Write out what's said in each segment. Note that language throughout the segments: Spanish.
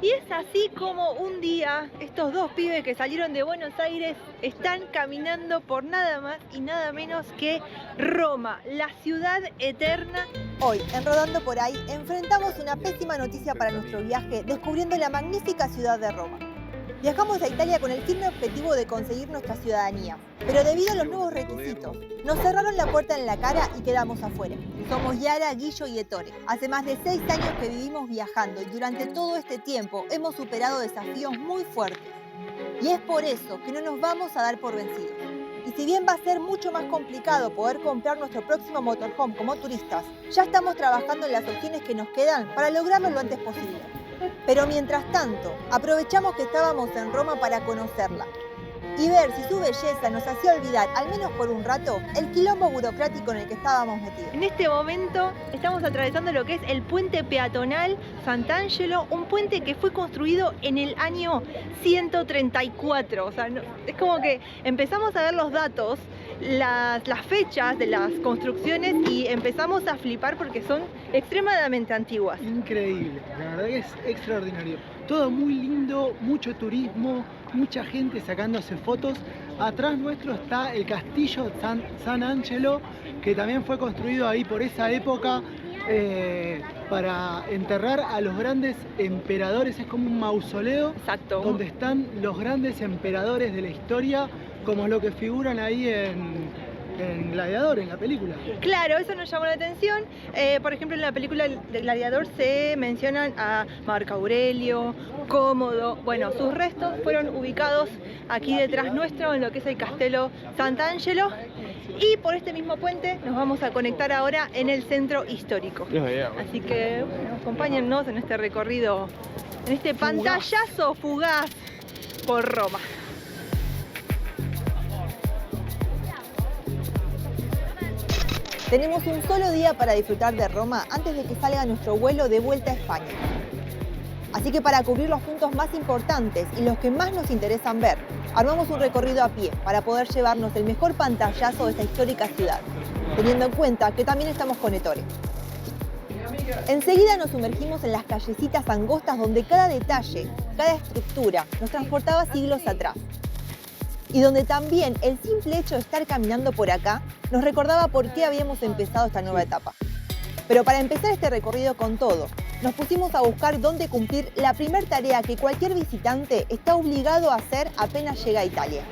Y es así como un día estos dos pibes que salieron de Buenos Aires están caminando por nada más y nada menos que Roma, la ciudad eterna. Hoy, en Rodando por Ahí, enfrentamos una pésima noticia para nuestro viaje descubriendo la magnífica ciudad de Roma. Viajamos a Italia con el firme objetivo de conseguir nuestra ciudadanía, pero debido a los nuevos requisitos, nos cerraron la puerta en la cara y quedamos afuera. Somos Yara, Guillo y Ettore. Hace más de 6 años que vivimos viajando y durante todo este tiempo hemos superado desafíos muy fuertes. Y es por eso que no nos vamos a dar por vencidos. Y si bien va a ser mucho más complicado poder comprar nuestro próximo motorhome como turistas, ya estamos trabajando en las opciones que nos quedan para lograrlo lo antes posible. Pero mientras tanto, aprovechamos que estábamos en Roma para conocerla y ver si su belleza nos hacía olvidar, al menos por un rato, el quilombo burocrático en el que estábamos metidos. En este momento estamos atravesando lo que es el puente peatonal Sant'Angelo, un puente que fue construido en el año 134. O sea, es como que empezamos a ver los datos, las fechas de las construcciones y empezamos a flipar porque son extremadamente antiguas. Increíble, la verdad que es extraordinario. Todo muy lindo, mucho turismo, mucha gente sacándose fotos. Atrás nuestro está el castillo San Angelo, que también fue construido ahí por esa época para enterrar a los grandes emperadores. Es como un mausoleo. Exacto. Donde están los grandes emperadores de la historia, como lo que figuran ahí en Gladiador, en la película. Claro, eso nos llamó la atención. Por ejemplo, en la película de Gladiador se mencionan a Marco Aurelio, Cómodo. Bueno, sus restos fueron ubicados aquí detrás nuestro, en lo que es el Castello Sant'Angelo. Y por este mismo puente nos vamos a conectar ahora en el centro histórico. Así que, bueno, acompáñennos en este recorrido, en este pantallazo fugaz por Roma. Tenemos un solo día para disfrutar de Roma antes de que salga nuestro vuelo de vuelta a España. Así que para cubrir los puntos más importantes y los que más nos interesan ver, armamos un recorrido a pie para poder llevarnos el mejor pantallazo de esta histórica ciudad, teniendo en cuenta que también estamos con Ettore. Enseguida nos sumergimos en las callecitas angostas donde cada detalle, cada estructura nos transportaba siglos atrás. Y donde también el simple hecho de estar caminando por acá nos recordaba por qué habíamos empezado esta nueva etapa. Pero para empezar este recorrido con todo, nos pusimos a buscar dónde cumplir la primera tarea que cualquier visitante está obligado a hacer apenas llega a Italia.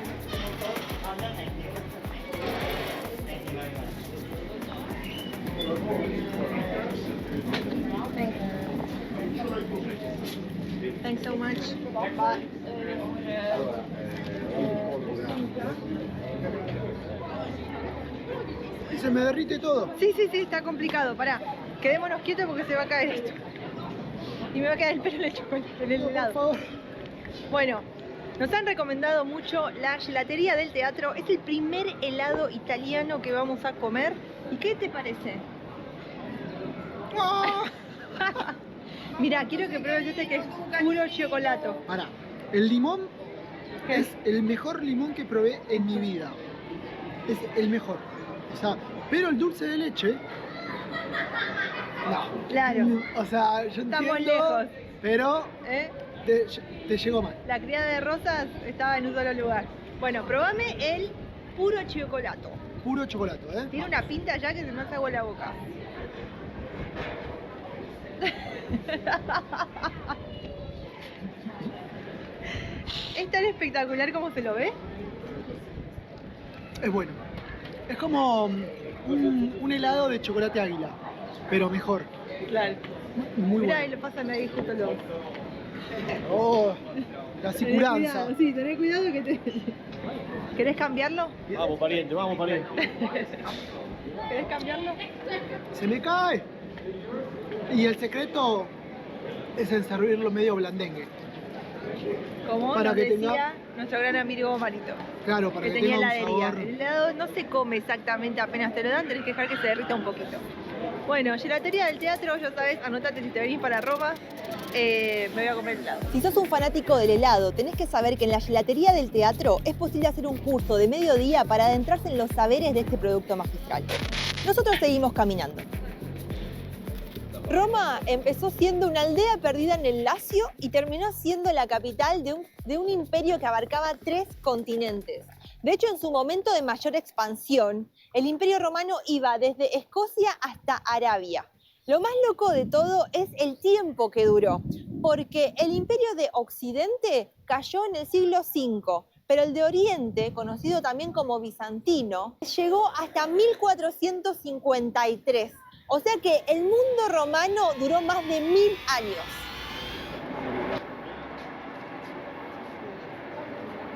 Thanks so much. Y se me derrite todo. Sí, está complicado. Pará, quedémonos quietos porque se va a caer esto. Y me va a quedar el pelo en el chocolate, en el helado. Por favor. Bueno, nos han recomendado mucho la gelatería del teatro. Es el primer helado italiano que vamos a comer. ¿Y qué te parece? ¡Ah! Mirá, quiero que pruebes este que es puro chocolate. Pará, el limón ¿Qué? es el mejor limón que probé en mi vida. Es el mejor. O sea, pero el dulce de leche... No. Claro. O sea, yo Estamos entiendo, lejos. pero ¿Eh? te llegó mal. La criada de rosas estaba en un solo lugar. Bueno, probame el puro chocolate. Puro chocolate, ¿eh? Tiene una pinta ya que se me hace agua la boca. Es tan espectacular como se lo ve. Es bueno. Es como un helado de chocolate águila, pero mejor. Claro. Muy Mirá, bueno. y lo pasan ahí justo los. Oh, la Tenés sicuranza. cuidado, sí, tenés cuidado que te. ¿Querés cambiarlo? Vamos, pariente, vamos, pariente. ¿Querés cambiarlo? Se me cae. Y el secreto es en servirlo medio blandengue. Como Para nos que decía tenga- nuestro gran amigo Marito, Claro, para que que tenía tenga un heladería. sabor. El helado no se come exactamente apenas te lo dan, tenés que dejar que se derrita un poquito. Bueno, gelatería del teatro, ya sabes, anotate si te venís para Roma, me voy a comer helado. Si sos un fanático del helado, tenés que saber que en la gelatería del teatro es posible hacer un curso de mediodía para adentrarse en los saberes de este producto magistral. Nosotros seguimos caminando. Roma empezó siendo una aldea perdida en el Lacio y terminó siendo la capital de un imperio que abarcaba 3 continentes. De hecho, en su momento de mayor expansión, el Imperio Romano iba desde Escocia hasta Arabia. Lo más loco de todo es el tiempo que duró, porque el Imperio de Occidente cayó en el siglo V, pero el de Oriente, conocido también como bizantino, llegó hasta 1453. O sea que el mundo romano duró más de 1000 años.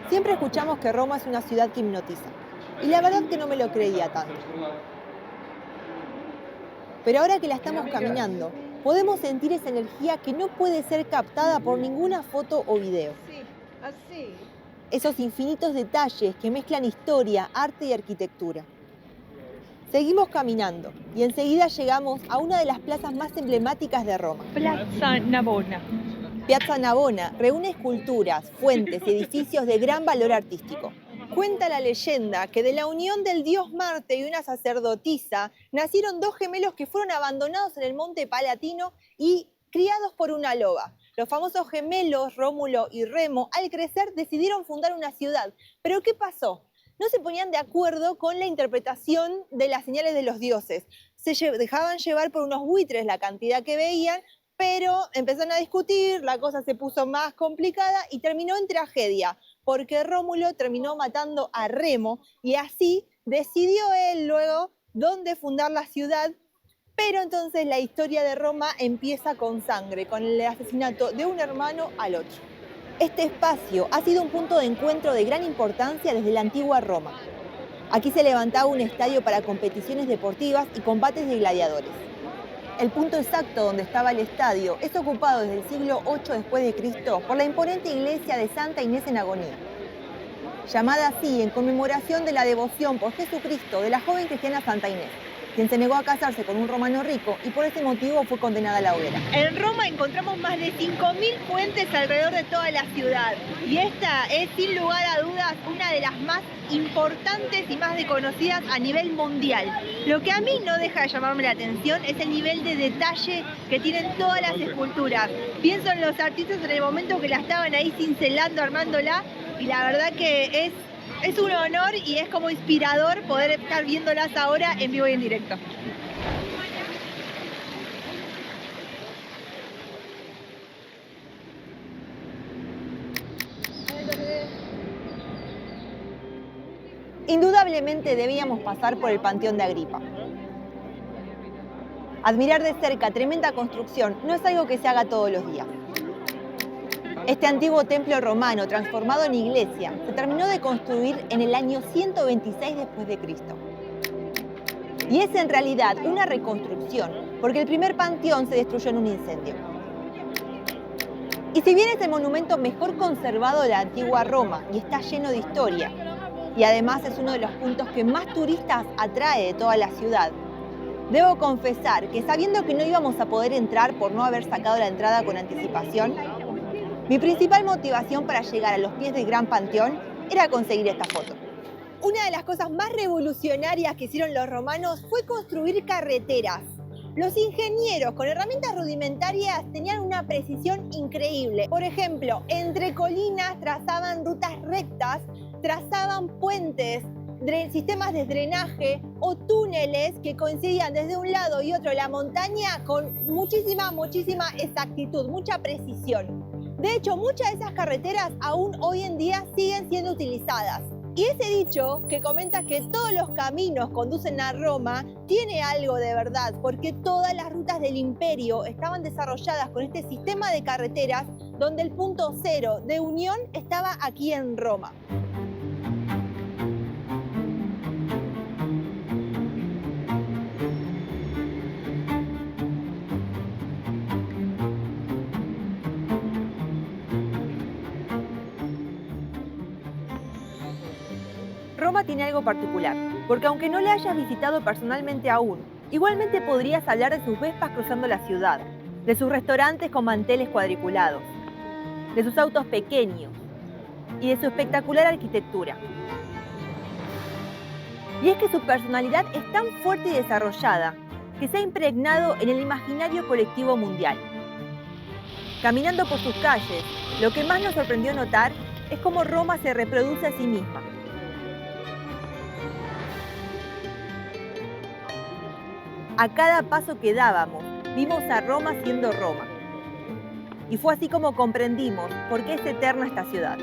Siempre escuchamos que Roma es una ciudad que hipnotiza. Y la verdad que no me lo creía tanto. Pero ahora que la estamos caminando, podemos sentir esa energía que no puede ser captada por ninguna foto o video. Así. Esos infinitos detalles que mezclan historia, arte y arquitectura. Seguimos caminando y enseguida llegamos a una de las plazas más emblemáticas de Roma. Piazza Navona. Piazza Navona reúne esculturas, fuentes y edificios de gran valor artístico. Cuenta la leyenda que de la unión del dios Marte y una sacerdotisa nacieron 2 gemelos que fueron abandonados en el Monte Palatino y criados por una loba. Los famosos gemelos Rómulo y Remo, al crecer, decidieron fundar una ciudad. ¿Pero qué pasó? No se ponían de acuerdo con la interpretación de las señales de los dioses. Se dejaban llevar por unos buitres la cantidad que veían, pero empezaron a discutir, la cosa se puso más complicada y terminó en tragedia, porque Rómulo terminó matando a Remo y así decidió él luego dónde fundar la ciudad. Pero entonces la historia de Roma empieza con sangre, con el asesinato de un hermano al otro. Este espacio ha sido un punto de encuentro de gran importancia desde la antigua Roma. Aquí se levantaba un estadio para competiciones deportivas y combates de gladiadores. El punto exacto donde estaba el estadio es ocupado desde el siglo VIII después de Cristo por la imponente iglesia de Santa Inés en Agonía, llamada así en conmemoración de la devoción por Jesucristo de la joven cristiana Santa Inés, quien se negó a casarse con un romano rico y por ese motivo fue condenada a la hoguera. En Roma encontramos más de 5000 fuentes alrededor de toda la ciudad y esta es sin lugar a dudas una de las más importantes y más reconocidas a nivel mundial. Lo que a mí no deja de llamarme la atención es el nivel de detalle que tienen todas las esculturas. Pienso en los artistas en el momento que la estaban ahí cincelando, armándola, y la verdad que es un honor y es como inspirador poder estar viéndolas ahora en vivo y en directo. Indudablemente debíamos pasar por el Panteón de Agripa. Admirar de cerca tremenda construcción no es algo que se haga todos los días. Este antiguo templo romano, transformado en iglesia, se terminó de construir en el año 126 después de Cristo. Y es en realidad una reconstrucción, porque el primer panteón se destruyó en un incendio. Y si bien es el monumento mejor conservado de la antigua Roma y está lleno de historia, y además es uno de los puntos que más turistas atrae de toda la ciudad, debo confesar que sabiendo que no íbamos a poder entrar por no haber sacado la entrada con anticipación, mi principal motivación para llegar a los pies del Gran Panteón era conseguir esta foto. Una de las cosas más revolucionarias que hicieron los romanos fue construir carreteras. Los ingenieros con herramientas rudimentarias tenían una precisión increíble. Por ejemplo, entre colinas trazaban rutas rectas, trazaban puentes, sistemas de drenaje o túneles que coincidían desde un lado y otro de la montaña con muchísima exactitud, mucha precisión. De hecho, muchas de esas carreteras aún hoy en día siguen siendo utilizadas. Y ese dicho que comenta que todos los caminos conducen a Roma tiene algo de verdad, porque todas las rutas del imperio estaban desarrolladas con este sistema de carreteras donde el punto cero de unión estaba aquí en Roma. Roma tiene algo particular, porque aunque no la hayas visitado personalmente aún, igualmente podrías hablar de sus vespas cruzando la ciudad, de sus restaurantes con manteles cuadriculados, de sus autos pequeños y de su espectacular arquitectura. Y es que su personalidad es tan fuerte y desarrollada que se ha impregnado en el imaginario colectivo mundial. Caminando por sus calles, lo que más nos sorprendió notar es cómo Roma se reproduce a sí misma. A cada paso que dábamos, vimos a Roma siendo Roma. Y fue así como comprendimos por qué es eterna esta ciudad.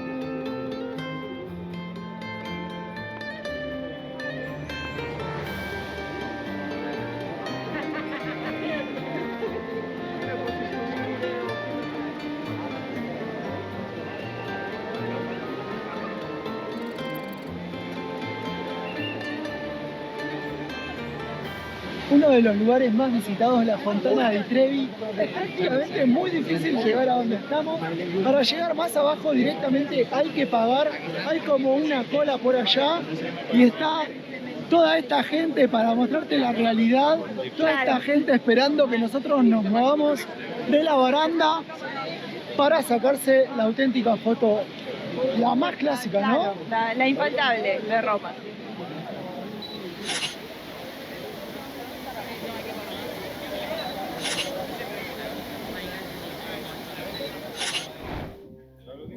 Uno de los lugares más visitados, la Fontana di Trevi. Es prácticamente muy difícil llegar a donde estamos. Para llegar más abajo directamente hay que pagar. Hay como una cola por allá y está toda esta gente para mostrarte la realidad. Toda esta gente esperando que nosotros nos movamos de la baranda para sacarse la auténtica foto, la más clásica, ¿no? La infaltable de Roma.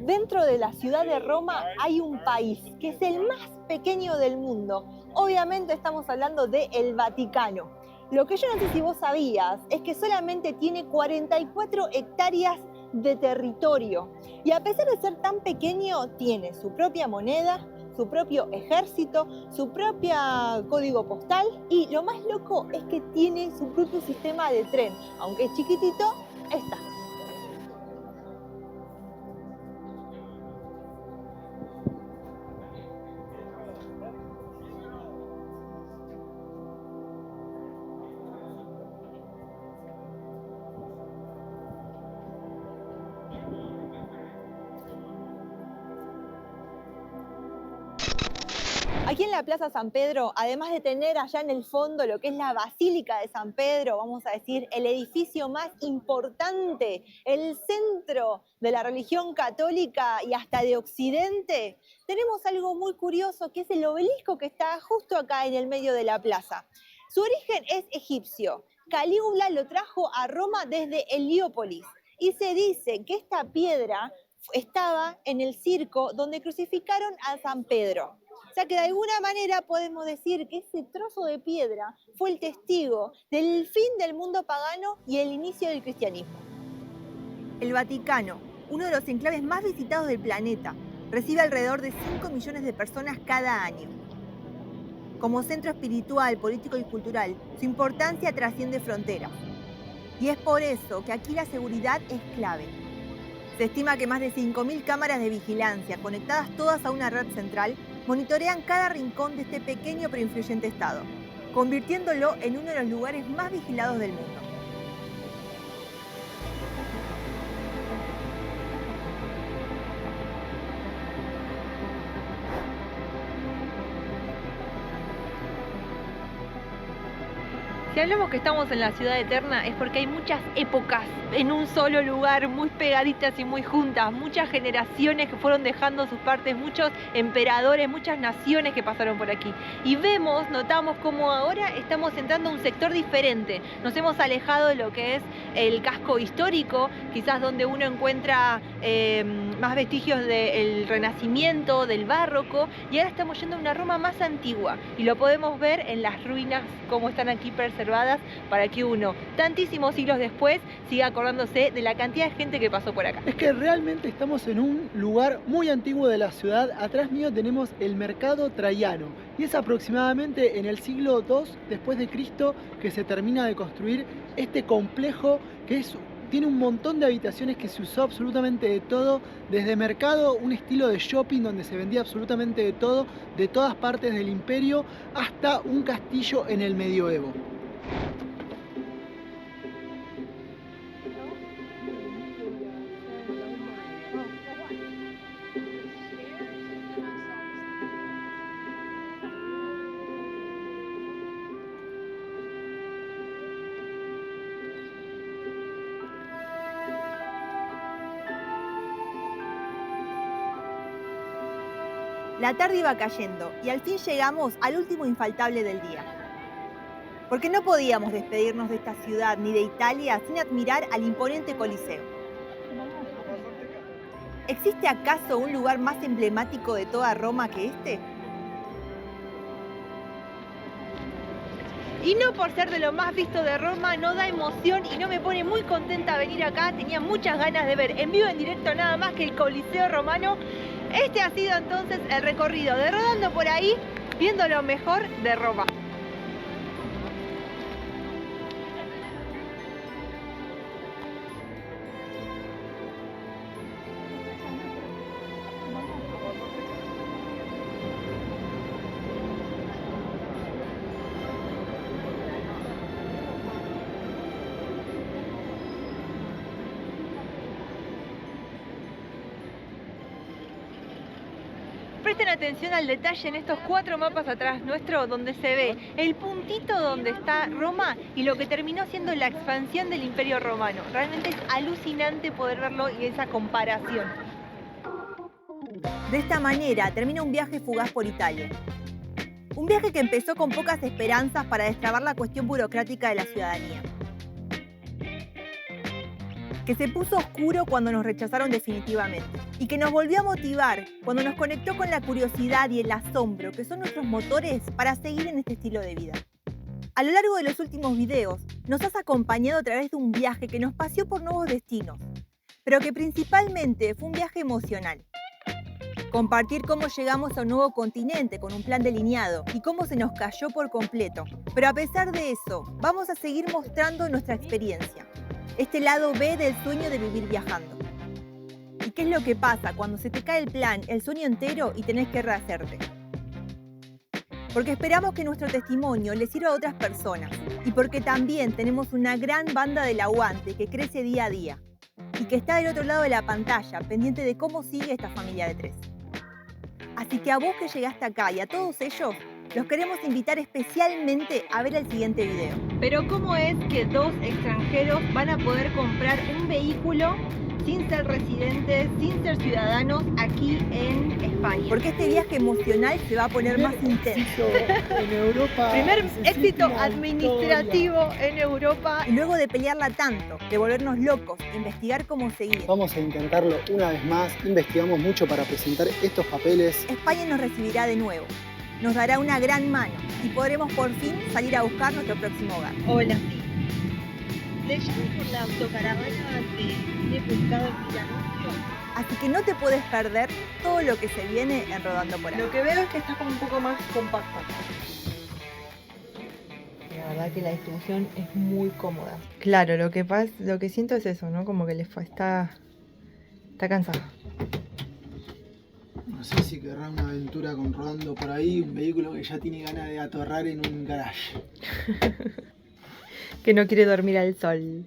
Dentro de la ciudad de Roma hay un país que es el más pequeño del mundo. Obviamente estamos hablando del Vaticano. Lo que yo no sé si vos sabías es que solamente tiene 44 hectáreas de territorio. Y a pesar de ser tan pequeño, tiene su propia moneda, su propio ejército, su propio código postal y lo más loco es que tiene su propio sistema de tren. Aunque es chiquitito, está. Aquí en la Plaza San Pedro, además de tener allá en el fondo lo que es la Basílica de San Pedro, vamos a decir, el edificio más importante, el centro de la religión católica y hasta de Occidente, tenemos algo muy curioso que es el obelisco que está justo acá en el medio de la plaza. Su origen es egipcio. Calígula lo trajo a Roma desde Heliópolis y se dice que esta piedra estaba en el circo donde crucificaron a San Pedro. O sea que de alguna manera podemos decir que ese trozo de piedra fue el testigo del fin del mundo pagano y el inicio del cristianismo. El Vaticano, uno de los enclaves más visitados del planeta, recibe alrededor de 5 millones de personas cada año. Como centro espiritual, político y cultural, su importancia trasciende fronteras. Y es por eso que aquí la seguridad es clave. Se estima que más de 5.000 cámaras de vigilancia, conectadas todas a una red central, monitorean cada rincón de este pequeño pero influyente estado, convirtiéndolo en uno de los lugares más vigilados del mundo. Si hablamos que estamos en la ciudad eterna es porque hay muchas épocas en un solo lugar, muy pegaditas y muy juntas, muchas generaciones que fueron dejando sus partes, muchos emperadores, muchas naciones que pasaron por aquí. Y notamos como ahora estamos entrando a un sector diferente. Nos hemos alejado de lo que es el casco histórico, quizás donde uno encuentra más vestigios del Renacimiento, del Barroco, y ahora estamos yendo a una Roma más antigua y lo podemos ver en las ruinas como están aquí preservadas para que uno, tantísimos siglos después, siga acordándose de la cantidad de gente que pasó por acá. Es que realmente estamos en un lugar muy antiguo de la ciudad. Atrás mío tenemos el Mercado Traiano y es aproximadamente en el siglo II después de Cristo que se termina de construir este complejo que tiene un montón de habitaciones, que se usó absolutamente de todo, desde mercado, un estilo de shopping donde se vendía absolutamente de todo, de todas partes del imperio, hasta un castillo en el medioevo. La tarde iba cayendo y al fin llegamos al último infaltable del día. porque no podíamos despedirnos de esta ciudad ni de Italia sin admirar al imponente Coliseo. ¿Existe acaso un lugar más emblemático de toda Roma que este? Y no por ser de lo más visto de Roma, no da emoción y no me pone muy contenta venir acá. Tenía muchas ganas de ver en vivo, en directo, nada más que el Coliseo Romano. Este ha sido entonces el recorrido de Rodando por ahí, viendo lo mejor de Roma. Presten atención al detalle en estos 4 mapas atrás nuestro, donde se ve el puntito donde está Roma y lo que terminó siendo la expansión del Imperio Romano. Realmente es alucinante poder verlo y esa comparación. De esta manera termina un viaje fugaz por Italia. Un viaje que empezó con pocas esperanzas para destrabar la cuestión burocrática de la ciudadanía. Que se puso oscuro cuando nos rechazaron definitivamente y que nos volvió a motivar cuando nos conectó con la curiosidad y el asombro que son nuestros motores para seguir en este estilo de vida. A lo largo de los últimos videos nos has acompañado a través de un viaje que nos paseó por nuevos destinos, pero que principalmente fue un viaje emocional. Compartir cómo llegamos a un nuevo continente con un plan delineado y cómo se nos cayó por completo. Pero a pesar de eso, vamos a seguir mostrando nuestra experiencia. Este lado B del sueño de vivir viajando. ¿Y qué es lo que pasa cuando se te cae el plan, el sueño entero y tenés que rehacerte? Porque esperamos que nuestro testimonio le sirva a otras personas y porque también tenemos una gran banda del aguante que crece día a día y que está del otro lado de la pantalla pendiente de cómo sigue esta familia de 3. Así que a vos que llegaste acá y a todos ellos, los queremos invitar especialmente a ver el siguiente video. Pero ¿cómo es que 2 extranjeros van a poder comprar un vehículo sin ser residentes, sin ser ciudadanos aquí en España? Porque este viaje emocional se va a poner más intenso. En Europa. Primer necesita éxito una administrativo en Europa. Y luego de pelearla tanto, de volvernos locos, investigar cómo seguir, Vamos a intentarlo una vez más. Investigamos mucho para presentar estos papeles. España nos recibirá de nuevo. Nos dará una gran mano y podremos por fin salir a buscar nuestro próximo hogar. Hola, sí. Le llamo por la autocaravana de pescado en Milanocchio. Así que no te puedes perder todo lo que se viene en Rodando por ahí. Lo que veo es que está como un poco más compacto. La verdad que la distribución es muy cómoda. Claro, lo que siento es eso, ¿no? Como que está cansado. No sé si querrá una aventura con Rodando por ahí, un vehículo que ya tiene ganas de atorrar en un garage. Que no quiere dormir al sol.